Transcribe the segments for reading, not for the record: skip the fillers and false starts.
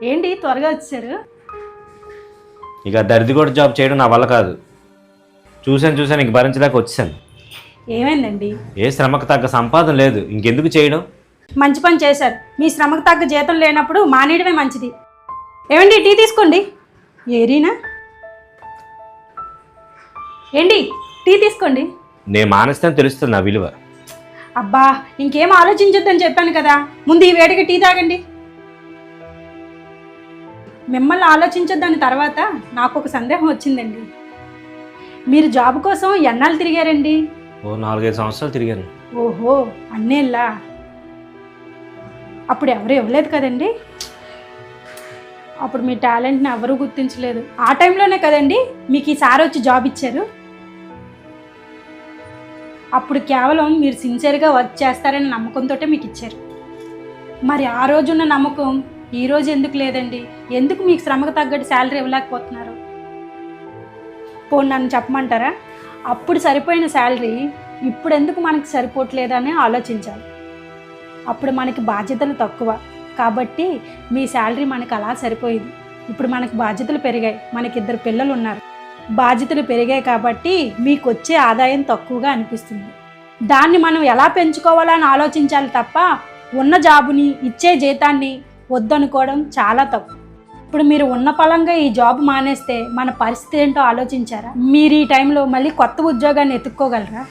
ఏంటి త్వరగా వచ్చారు? ఇక దరిద్రగొడ్డ జాబ్ చేయడం నా వల్ల కాదు. చూశాను ఇంక భరించలేక వచ్చాను. ఏమైందండి? ఏ శ్రమకు తగ్గ సంపాదన లేదు, ఇంకెందుకు చేయడం? మంచి పని చేశారు. మీ శ్రమకు తగ్గ జీతం లేనప్పుడు మానేయడమే మంచిది. ఏమండి టీ తీసుకోండి. ఏరీనా? ఏంటి టీ తీసుకోండి. నేను మానేస్తాను, తెలుస్తుంది నా విలువ. అబ్బా ఇంకేం ఆలోచించొద్దని చెప్పాను కదా, ముందు ఈ వేడికి టీ తాగండి. మిమ్మల్ని ఆలోచించొద్దని తర్వాత నాకు ఒక సందేహం వచ్చిందండి. మీరు జాబ్ కోసం ఎన్నాళ్ళు తిరిగారండి? ఓ 4-5 సంవత్సరాలు తిరిగాను. ఓహో అన్నేళ్ళా? అప్పుడు ఎవరు ఇవ్వలేదు కదండి? అప్పుడు మీ టాలెంట్ని ఎవరూ గుర్తించలేదు. ఆ టైంలోనే కదండి మీకు ఈ సార్ వచ్చి జాబ్ ఇచ్చారు. అప్పుడు కేవలం మీరు సిన్సియర్గా వర్క్ చేస్తారని నమ్మకంతో మీకు ఇచ్చారు. మరి ఆ రోజున్న నమ్మకం ఈ రోజు ఎందుకు లేదండి? ఎందుకు మీకు శ్రమకు తగ్గట్టు శాలరీ ఇవ్వలేకపోతున్నారు? పోనీ నన్ను చెప్పమంటారా? అప్పుడు సరిపోయిన శాలరీ ఇప్పుడు ఎందుకు మనకి సరిపోవట్లేదని ఆలోచించాలి. అప్పుడు మనకి బాధ్యతలు తక్కువ కాబట్టి మీ శాలరీ మనకు అలా సరిపోయింది. ఇప్పుడు మనకి బాధ్యతలు పెరిగాయి, మనకి 2 పిల్లలు ఉన్నారు. బాధ్యతలు పెరిగాయి కాబట్టి మీకు వచ్చే ఆదాయం తక్కువగా అనిపిస్తుంది. దాన్ని మనం ఎలా పెంచుకోవాలని ఆలోచించాలి తప్ప ఉన్న జాబుని ఇచ్చే జీతాన్ని వద్దనుకోవడం చాలా తప్పు. ఇప్పుడు మీరు ఉన్న పలంగా ఈ జాబ్ మానేస్తే మన పరిస్థితి ఏంటో ఆలోచించారా? మీరు ఈ టైంలో మళ్ళీ కొత్త ఉద్యోగాన్ని ఎత్తుక్కోగలరా?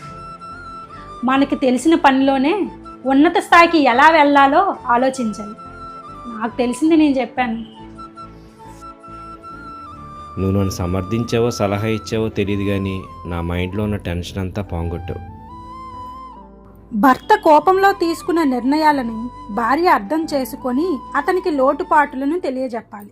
మనకి తెలిసిన పనిలోనే ఉన్నత స్థాయికి ఎలా వెళ్ళాలో ఆలోచించాలి. నాకు తెలిసింది నేను చెప్పాను. నువ్వు నన్ను సమర్థించావో సలహా ఇచ్చావో తెలియదు, కానీ నా మైండ్లో ఉన్న టెన్షన్ అంతా పోగొట్టావు. భర్త కోపంలో తీసుకున్న నిర్ణయాలను భార్య అర్థం చేసుకొని అతనికి లోటుపాటులను తెలియజెప్పాలి.